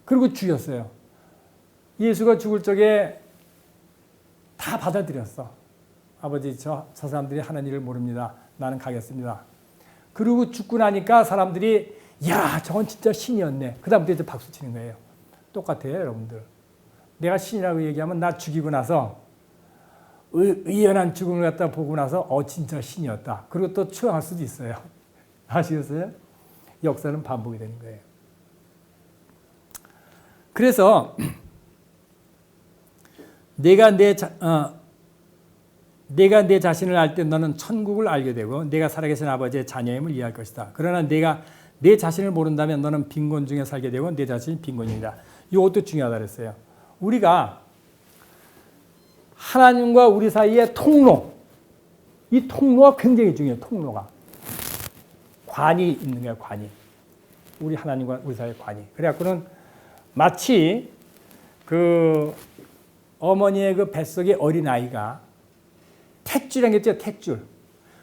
그리고 죽였어요. 예수가 죽을 적에 다 받아들였어. 아버지, 저 사람들이 하는 일을 모릅니다. 나는 가겠습니다. 그리고 죽고 나니까 사람들이 야, 저건 진짜 신이었네. 그 다음부터 이제 박수 치는 거예요. 똑같아요, 여러분들. 내가 신이라고 얘기하면 나 죽이고 나서 의연한 죽음을 갖다 보고 나서 진짜 신이었다. 그리고 또 추앙할 수도 있어요. 아시겠어요? 역사는 반복이 되는 거예요. 그래서 내가 내 자신을 알 때 너는 천국을 알게 되고 내가 살아계신 아버지의 자녀임을 이해할 것이다. 그러나 내가 내 자신을 모른다면 너는 빈곤 중에 살게 되고 내 자신이 빈곤이다. 이것도 중요하다 그랬어요. 우리가 하나님과 우리 사이의 통로, 이 통로가 굉장히 중요해요. 통로가. 관이 있는 거예요. 관이. 우리 하나님과 우리 사이의 관이. 그래갖고는 마치 그 어머니의 그 뱃속에 어린아이가 탯줄이라는 게 있죠. 탯줄.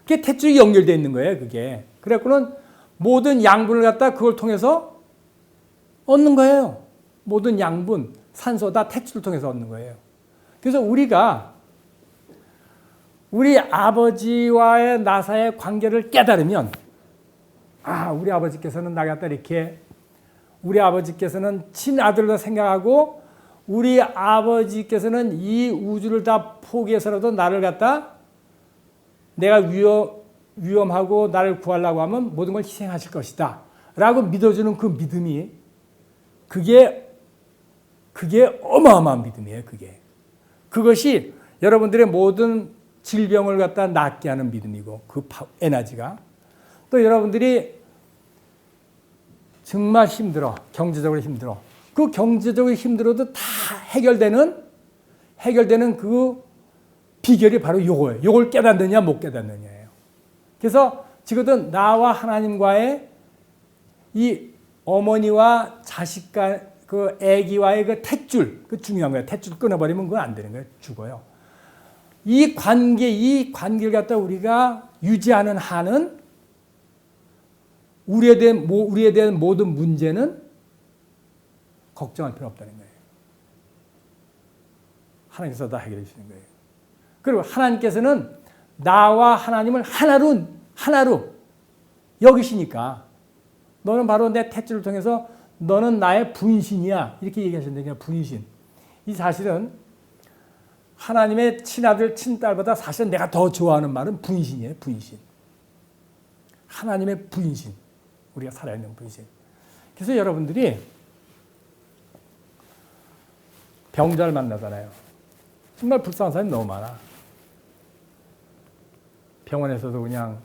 그게 탯줄이 연결되어 있는 거예요. 그게. 그래갖고는 모든 양분을 갖다 그걸 통해서 얻는 거예요. 모든 양분, 산소 다 탯줄을 통해서 얻는 거예요. 그래서 우리가 우리 아버지와의 나사의 관계를 깨달으면 우리 아버지께서는 나 갖다 이렇게 우리 아버지께서는 친아들로 생각하고 우리 아버지께서는 이 우주를 다 포기해서라도 나를 갖다 내가 위험하고 나를 구하려고 하면 모든 걸 희생하실 것이다 라고 믿어주는 그 믿음이 그게 어마어마한 믿음이에요. 그것이 여러분들의 모든 질병을 갖다 낫게 하는 믿음이고 그 에너지가 또 여러분들이 정말 힘들어. 경제적으로 힘들어. 그 경제적으로 힘들어도 다 해결되는 그 비결이 바로 이거예요. 이걸 깨닫느냐 못 깨닫느냐예요. 그래서 지금도 나와 하나님과의 이 어머니와 자식과 그 아기와의 그 탯줄, 그 중요한 거예요. 탯줄 끊어버리면 그건 안 되는 거예요. 죽어요. 이 관계를 갖다 우리가 유지하는 한은 우리에 대한 모든 문제는 걱정할 필요 없다는 거예요. 하나님께서 다 해결해 주시는 거예요. 그리고 하나님께서는 나와 하나님을 하나로 여기시니까 너는 바로 내 탯줄을 통해서 너는 나의 분신이야. 이렇게 얘기하셨는데 분신. 이 사실은 하나님의 친아들, 친딸보다 사실 내가 더 좋아하는 말은 분신이에요. 분신. 하나님의 분신. 우리가 살아있는 분신. 그래서 여러분들이 병자를 만나잖아요. 정말 불쌍한 사람이 너무 많아. 병원에서도 그냥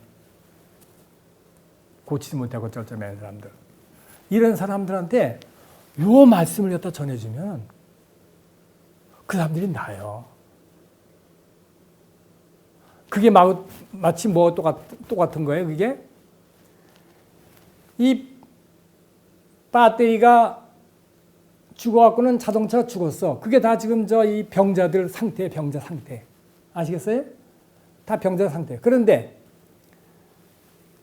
고치지 못하고 쩔쩔매는 사람들. 이런 사람들한테 요 말씀을 갖다 전해주면 그 사람들이 나아요. 그게 마치 뭐 똑같은 거예요, 그게? 이 배터리가 죽어갖고는 자동차가 죽었어. 그게 다 지금 이 병자들 상태, 병자 상태. 아시겠어요? 다 병자 상태. 그런데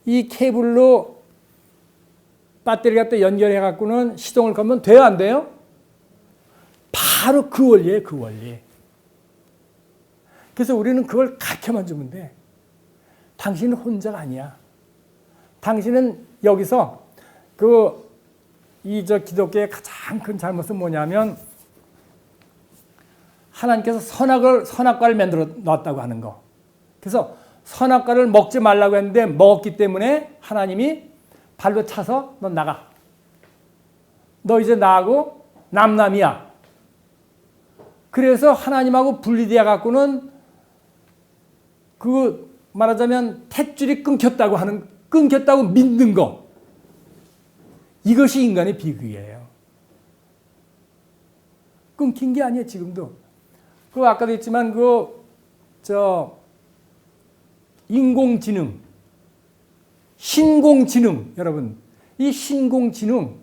이 케이블로 배터리 갖다 연결해갖고는 시동을 걸면 돼요, 안 돼요? 바로 그 원리예요, 그 원리. 그래서 우리는 그걸 가르쳐만 주면 돼. 당신은 혼자가 아니야. 당신은 여기서 기독교의 가장 큰 잘못은 뭐냐면 하나님께서 선악과를 만들어 놨다고 하는 거. 그래서 선악과를 먹지 말라고 했는데 먹었기 때문에 하나님이 발로 차서 너 나가. 너 이제 나하고 남남이야. 그래서 하나님하고 분리되어 갖고는 말하자면 탯줄이 끊겼다고 믿는 거. 이것이 인간의 비극이에요. 끊긴 게 아니에요, 지금도. 아까도 했지만, 인공지능, 신공지능, 여러분, 이 신공지능,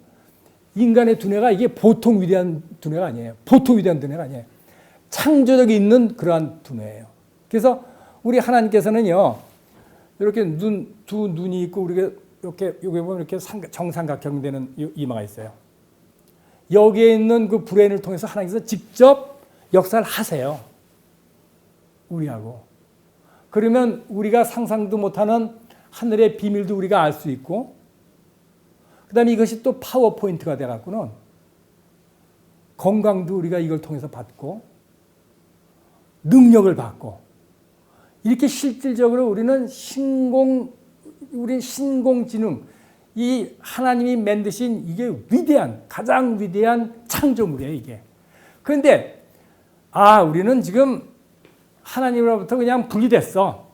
인간의 두뇌가 이게 보통 위대한 두뇌가 아니에요. 보통 위대한 두뇌가 아니에요. 창조력이 있는 그러한 두뇌예요. 그래서 우리 하나님께서는요, 이렇게 두 눈이 있고, 우리가 이렇게, 여기 보면 이렇게 정삼각형 되는 이마가 있어요. 여기에 있는 그 브레인을 통해서 하나님께서 직접 역사를 하세요. 우리하고. 그러면 우리가 상상도 못하는 하늘의 비밀도 우리가 알 수 있고, 그 다음에 이것이 또 파워포인트가 돼갖고는 건강도 우리가 이걸 통해서 받고, 능력을 받고, 이렇게 실질적으로 우리는 신공지능, 이 하나님이 만드신 이게 가장 위대한 창조물이에요, 이게. 그런데, 우리는 지금 하나님으로부터 그냥 분리됐어.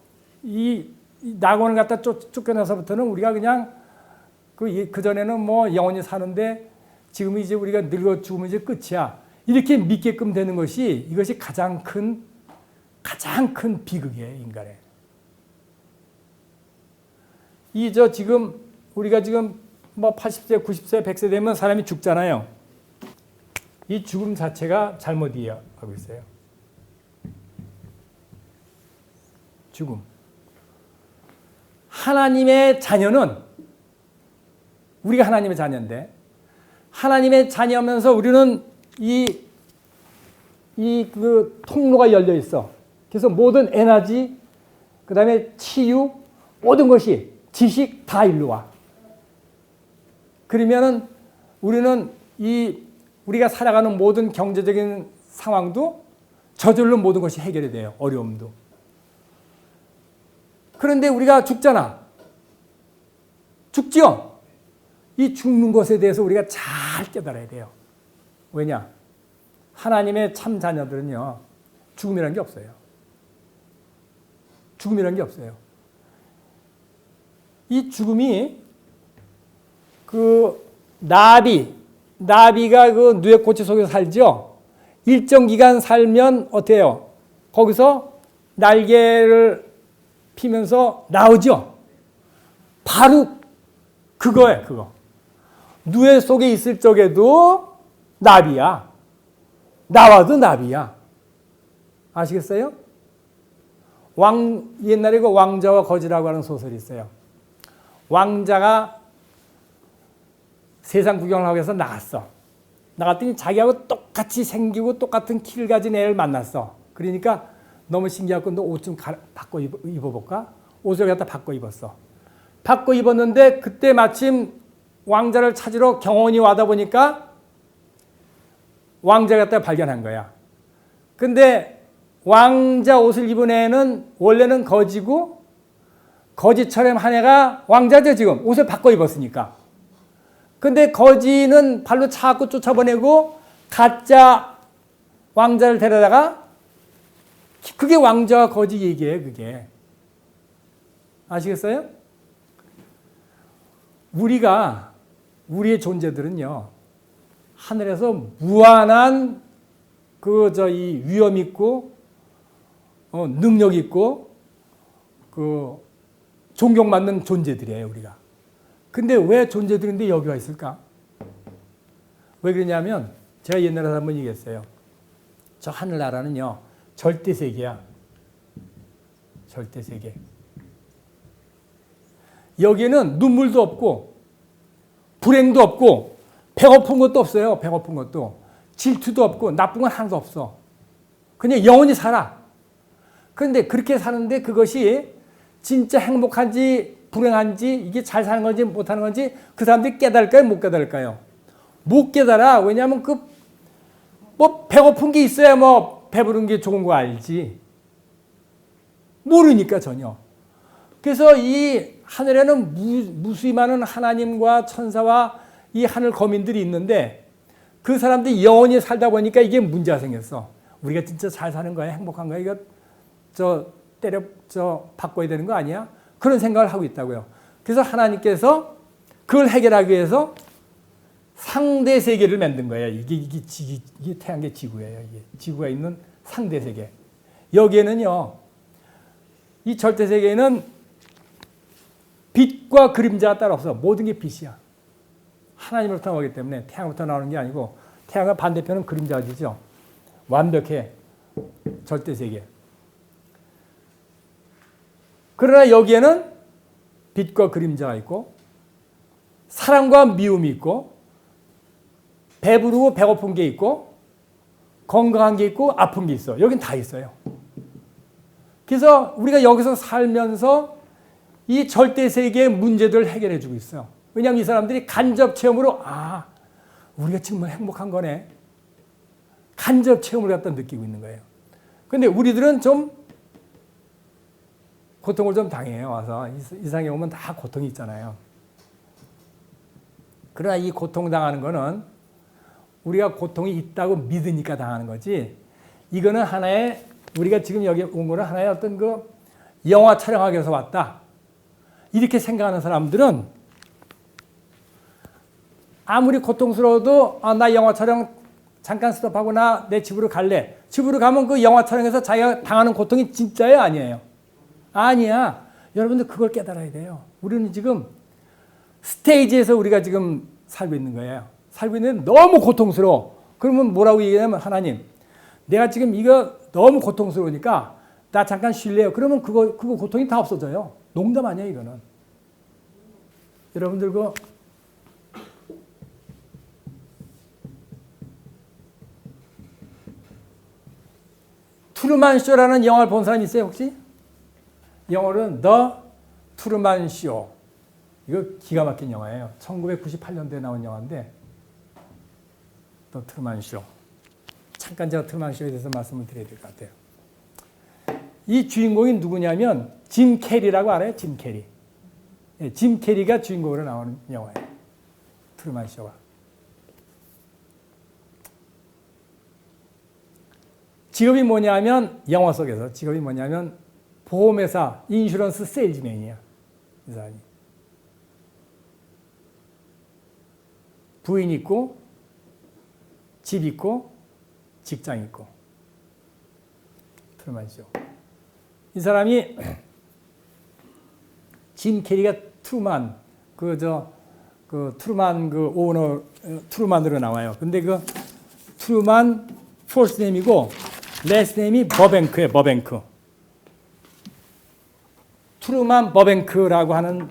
이 낙원을 갖다 쫓겨나서부터는 우리가 그냥 그전에는 뭐 영원히 사는데 지금 이제 우리가 늙어 죽으면 이제 끝이야. 이렇게 믿게끔 되는 것이 이것이 가장 큰 비극이에요, 인간의. 지금 우리가 지금 뭐 80세, 90세, 100세 되면 사람이 죽잖아요. 이 죽음 자체가 잘못 이해하고 있어요. 죽음. 하나님의 자녀는 우리가 하나님의 자녀인데 하나님의 자녀면서 우리는 그 통로가 열려 있어. 그래서 모든 에너지, 그 다음에 치유, 모든 것이 지식 다 일로 와. 그러면은 우리는 우리가 살아가는 모든 경제적인 상황도 저절로 모든 것이 해결이 돼요. 어려움도. 그런데 우리가 죽잖아. 죽지요? 이 죽는 것에 대해서 우리가 잘 깨달아야 돼요. 왜냐? 하나님의 참 자녀들은요, 죽음이라는 게 없어요. 죽음이라는 게 없어요. 이 죽음이 나비가 그 누에꽃이 속에서 살죠? 일정 기간 살면 어때요? 거기서 날개를 피면서 나오죠? 바로 그거예요, 그거. 누에 속에 있을 적에도 나비야. 나와도 나비야. 아시겠어요? 옛날에 그 왕자와 거지라고 하는 소설이 있어요. 왕자가 세상 구경을 하기 위해서 나갔어. 나갔더니 자기하고 똑같이 생기고 똑같은 키를 가진 애를 만났어. 그러니까 너무 신기하고 너 옷 좀 바꿔 입어볼까? 옷을 갖다 바꿔 입었어. 바꿔 입었는데 그때 마침 왕자를 찾으러 경원이 와다 보니까 왕자를 갖다 발견한 거야. 근데 왕자 옷을 입은 애는 원래는 거지고 거지처럼 한 애가 왕자죠, 지금. 옷을 바꿔 입었으니까. 근데 거지는 발로 차고 쫓아보내고 가짜 왕자를 데려다가 그게 왕자와 거지 얘기예요, 그게. 아시겠어요? 우리의 존재들은요, 하늘에서 무한한 이 위험 있고, 능력 있고, 존경받는 존재들이에요, 우리가. 근데 왜 존재들인데 여기 와 있을까? 왜 그러냐면, 제가 옛날에 한번 얘기했어요. 저 하늘나라는요, 절대세계야. 절대세계. 여기에는 눈물도 없고, 불행도 없고, 배고픈 것도 없어요. 배고픈 것도. 질투도 없고, 나쁜 건 하나도 없어. 그냥 영원히 살아. 그런데 그렇게 사는데 그것이 진짜 행복한지, 불행한지, 이게 잘 사는 건지, 못 사는 건지, 그 사람들이 깨달을까요? 못 깨달을까요? 못 깨달아. 왜냐하면 배고픈 게 있어야 배부른 게 좋은 거 알지. 모르니까 전혀. 그래서 이 하늘에는 무수히 많은 하나님과 천사와 이 하늘 거민들이 있는데 그 사람들이 영원히 살다 보니까 이게 문제가 생겼어. 우리가 진짜 잘 사는 거야? 행복한 거야? 이거 바꿔야 되는 거 아니야? 그런 생각을 하고 있다고요. 그래서 하나님께서 그걸 해결하기 위해서 상대 세계를 만든 거예요. 이게 태양계 지구예요. 이게 지구가 있는 상대 세계. 여기에는요, 이 절대 세계에는 빛과 그림자가 따로 없어. 모든 게 빛이야. 하나님으로부터 나오기 때문에 태양부터 나오는 게 아니고 태양의 반대편은 그림자지죠. 완벽해. 절대 세계. 그러나 여기에는 빛과 그림자가 있고 사랑과 미움이 있고 배부르고 배고픈 게 있고 건강한 게 있고 아픈 게 있어. 여긴 다 있어요. 그래서 우리가 여기서 살면서 이 절대 세계의 문제들을 해결해 주고 있어요. 왜냐하면 이 사람들이 간접 체험으로 우리가 정말 행복한 거네. 간접 체험을 갖다 느끼고 있는 거예요. 근데 우리들은 좀 고통을 좀 당해요. 와서 이 세상에 오면 다 고통이 있잖아요. 그러나 이 고통 당하는 거는 우리가 고통이 있다고 믿으니까 당하는 거지. 이거는 하나의 우리가 지금 여기 온 거는 하나의 어떤 그 영화 촬영하기 위해서 왔다. 이렇게 생각하는 사람들은 아무리 고통스러워도 나 영화 촬영 잠깐 스톱하고 나 내 집으로 갈래. 집으로 가면 그 영화 촬영에서 자기가 당하는 고통이 진짜예요? 아니에요? 아니야. 여러분들 그걸 깨달아야 돼요. 우리는 지금 스테이지에서 우리가 지금 살고 있는 거예요. 살고 있는데 너무 고통스러워. 그러면 뭐라고 얘기하냐면 하나님 내가 지금 이거 너무 고통스러우니까 나 잠깐 쉴래요. 그러면 그거 고통이 다 없어져요. 농담 아니야 이거는. 여러분들 그 트루만 쇼라는 영화를 본 사람 있어요 혹시? 영어로는 The Truman Show. 이거 기가 막힌 영화예요. 1998년도에 나온 영화인데 The Truman Show. 잠깐 제가 트루만 쇼에 대해서 말씀을 드려야 될 것 같아요. 이 주인공이 누구냐면 짐 캐리라고 알아요? 짐 캐리. 네, 짐 캐리가 주인공으로 나오는 영화예요. 트루만 쇼가. 직업이 뭐냐면 영화 속에서 직업이 뭐냐면 보험회사 인슈런스 세일즈맨이야. 이 사람이. 부인 있고 집 있고 직장 있고. 트루만 쇼. 이 사람이 짐 캐리가 트루만 트루만 그 오너 트루만으로 나와요. 근데 그 트루만 퍼스트 네임이고 레스트 네임이 버뱅크예요. 버뱅크. 트루만 버뱅크라고 하는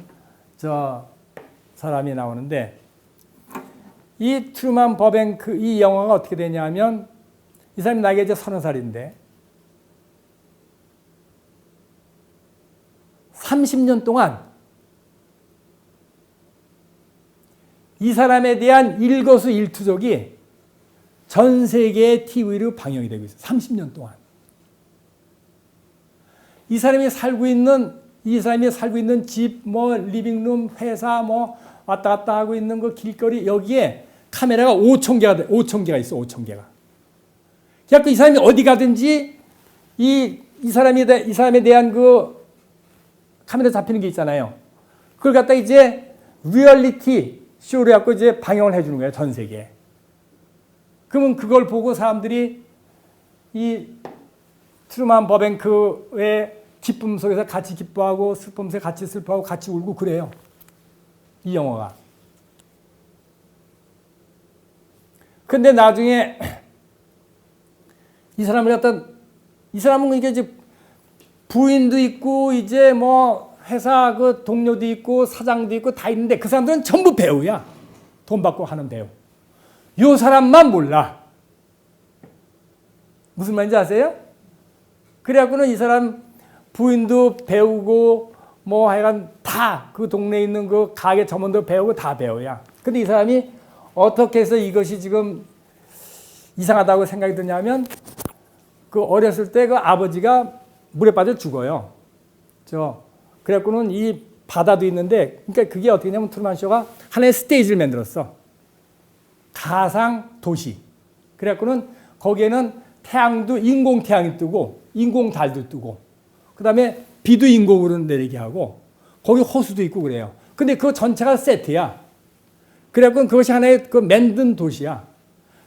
사람이 나오는데 이 트루만 버뱅크 이 영화가 어떻게 되냐면 이 사람이 나이가 이제 30살인데 30년 동안 이 사람에 대한 일거수일투족이 전 세계의 TV로 방영이 되고 있어요. 30년 동안. 이 사람이 살고 있는 집, 리빙룸, 회사, 왔다 갔다 하고 있는 그 길거리, 여기에 카메라가 5,000개가 있어, 5,000개가. 그래서 이 사람이 어디 가든지 이 사람에 대한 그 카메라 잡히는 게 있잖아요. 그걸 갖다 이제 리얼리티 쇼로 갖고 이제 방영을 해주는 거예요, 전 세계에. 그러면 그걸 보고 사람들이 이 트루만 버뱅크의 기쁨 속에서 같이 기뻐하고 슬픔 속에 같이 슬퍼하고 같이 울고 그래요. 이 영화가. 근데 나중에 이 사람은 이게 이제 부인도 있고 이제 회사 그 동료도 있고 사장도 있고 다 있는데 그 사람들은 전부 배우야. 돈 받고 하는 배우. 요 사람만 몰라. 무슨 말인지 아세요? 그래갖고는 이 사람 부인도 배우고 하여간 다 그 동네에 있는 그 가게 점원도 배우고 다 배우야. 근데 이 사람이 어떻게 해서 이것이 지금 이상하다고 생각이 드냐면 그 어렸을 때 그 아버지가 물에 빠져 죽어요. 그래갖고는 이 바다도 있는데 그러니까 그게 어떻게 되냐면 트루만 쇼가 하나의 스테이지를 만들었어. 가상 도시. 그래갖고는 거기에는 태양도 인공 태양이 뜨고 인공 달도 뜨고 그다음에 비도 인공으로 내리게 하고 거기 호수도 있고 그래요. 근데 그 전체가 세트야. 그래갖고 그것이 하나의 그 만든 도시야.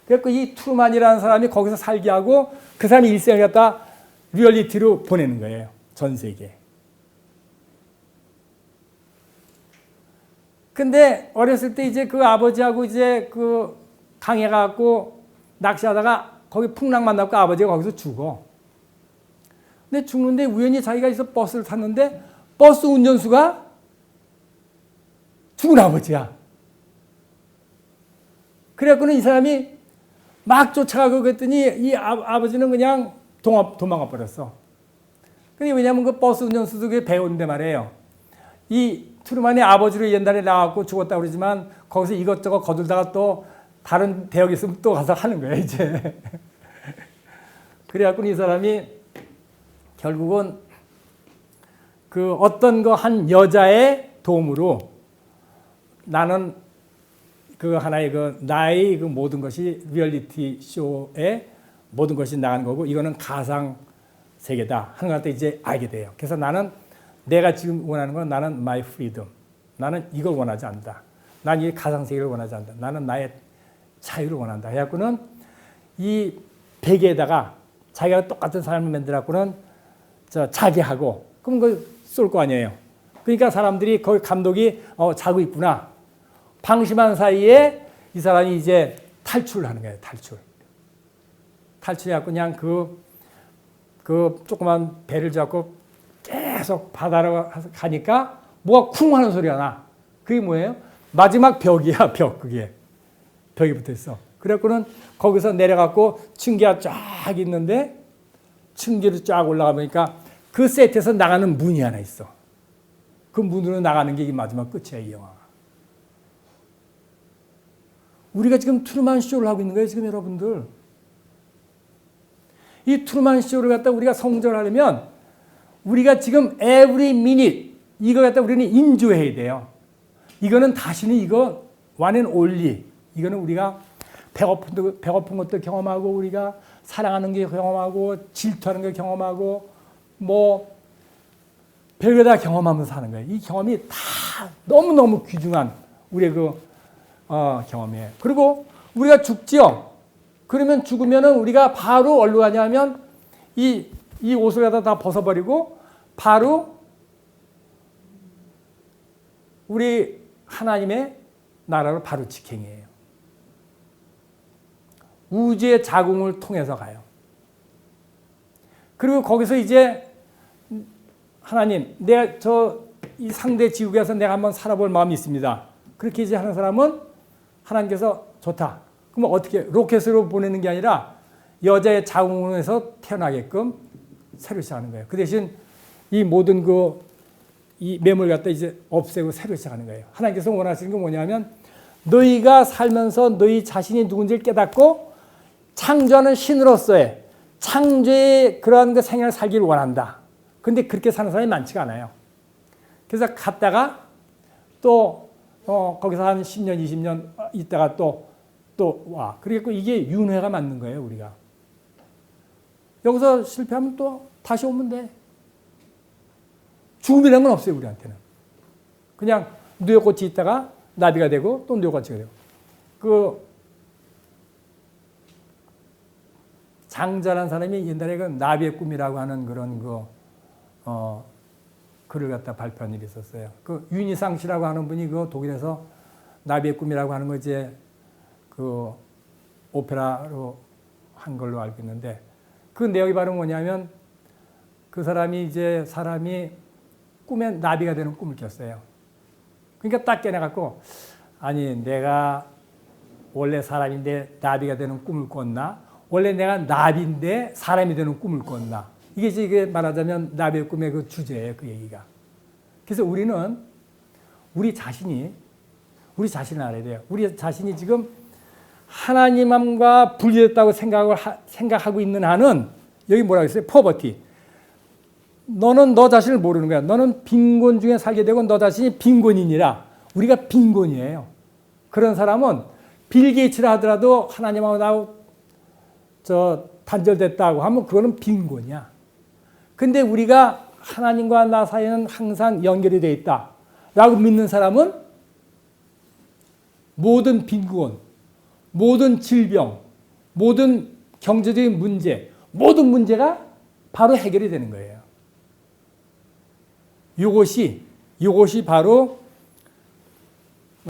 그래갖고 이 트루만이라는 사람이 거기서 살게 하고 그 사람이 일생을 갖다 리얼리티로 보내는 거예요. 전 세계에. 근데 어렸을 때 이제 그 아버지하고 이제 그 강에 가갖고 낚시하다가 거기 풍랑 만났고 아버지가 거기서 죽어. 근데 죽는데 우연히 자기가 있어 버스를 탔는데 버스 운전수가 죽은 아버지야. 그래갖고는 이 사람이 막 쫓아가고 그랬더니 이 아버지는 그냥 도망가 버렸어. 근데 왜냐면 그 버스 운전수도 그게 배우인데 말이에요. 이 트루만이 아버지로 옛날에 나왔고 죽었다고 그러지만 거기서 이것저것 거들다가 또 다른 대역 있으면 또 가서 하는 거야, 이제. 그래갖고 이 사람이 결국은 그 어떤 거 한 여자의 도움으로 나는 그 하나의 그 나의 그 모든 것이 리얼리티 쇼에 모든 것이 나간 거고 이거는 가상 세계다 하는 걸 이제 알게 돼요. 그래서 나는 내가 지금 원하는 건 나는 my freedom. 나는 이걸 원하지 않는다. 난 이 가상 세계를 원하지 않는다. 나는 나의 자유를 원한다. 해갖고는 이 베개에다가 자기가 똑같은 삶을 만들었고는 자기하고 그럼 그걸 쏠 거 아니에요. 그러니까 사람들이 거기 감독이 자고 있구나. 방심한 사이에 이 사람이 이제 탈출을 하는 거예요. 탈출해갖고 그냥 그 조그만 배를 잡고 계속 바다로 가니까 뭐가 쿵 하는 소리가 나. 그게 뭐예요? 마지막 벽이야, 벽. 그게. 벽이 붙어 있어. 그래갖고는 거기서 내려갖고 층기가 쫙 있는데 층기로 쫙 올라가 보니까 그 세트에서 나가는 문이 하나 있어. 그 문으로 나가는 게 이게 마지막 끝이야, 이 영화가. 우리가 지금 트루만 쇼를 하고 있는 거예요, 지금 여러분들. 이 트루만 쇼를 갖다 우리가 성전하려면 우리가 지금 every minute 이거 갖다 우리는 인조해야 돼요. 이거는 다시는 이거 one and only. 이거는 우리가 배고픈 것도 경험하고 우리가 사랑하는 게 경험하고 질투하는 게 경험하고 뭐 별거 다 경험하면서 사는 거예요. 이 경험이 다 너무너무 귀중한 우리의 경험이에요. 그리고 우리가 죽지요. 그러면 죽으면은 우리가 바로 어디로 가냐면 이 옷을 갖다 다 벗어버리고 바로 우리 하나님의 나라로 바로 직행이에요. 우주의 자궁을 통해서 가요. 그리고 거기서 이제 하나님, 내가 이 상대 지구에서 내가 한번 살아볼 마음이 있습니다. 그렇게 이제 하는 사람은 하나님께서 좋다. 그럼 어떻게 로켓으로 보내는 게 아니라 여자의 자궁에서 태어나게끔 새로 시작하는 거예요. 그 대신 이 모든 이 매물 갖다 이제 없애고 새로 시작하는 거예요. 하나님께서 원하시는 게 뭐냐면 너희가 살면서 너희 자신이 누군지를 깨닫고 창조하는 신으로서의 창조의 그러한 그 생활을 살기를 원한다. 근데 그렇게 사는 사람이 많지가 않아요. 그래서 갔다가 또 거기서 한 10년, 20년 있다가 또 와. 그리고 이게 윤회가 맞는 거예요, 우리가. 여기서 실패하면 또 다시 오면 돼. 죽음이라는 건 없어요, 우리한테는. 그냥 누에꽃이 있다가 나비가 되고 또 누에꽃이 되고. 장자라는 사람이 옛날에 그 나비의 꿈이라고 하는 그런 글을 갖다 발표한 일이 있었어요. 그 윤희상 씨라고 하는 분이 그 독일에서 나비의 꿈이라고 하는 거 이제 그 오페라로 한 걸로 알고 있는데 그 내용이 바로 뭐냐면 그 사람이 꿈에 나비가 되는 꿈을 꿨어요. 그러니까 딱 깨내갖고 아니 내가 원래 사람인데 나비가 되는 꿈을 꿨나? 원래 내가 나비인데 사람이 되는 꿈을 꿨나? 이게 말하자면 나비의 꿈의 그 주제예요, 그 얘기가. 그래서 우리는 우리 자신을 알아야 돼요. 우리 자신이 지금 하나님과 분리됐다고 생각하고 있는 한은 여기 뭐라고 했어요? 포버티. 너는 너 자신을 모르는 거야. 너는 빈곤 중에 살게 되고 너 자신이 빈곤이니라. 우리가 빈곤이에요. 그런 사람은 빌 게이츠라 하더라도 하나님하고 나하고 단절됐다고 하면 그거는 빈곤이야. 근데 우리가 하나님과 나 사이에는 항상 연결이 되어 있다라고 믿는 사람은 모든 빈곤, 모든 질병, 모든 경제적인 문제, 모든 문제가 바로 해결이 되는 거예요. 이것이 바로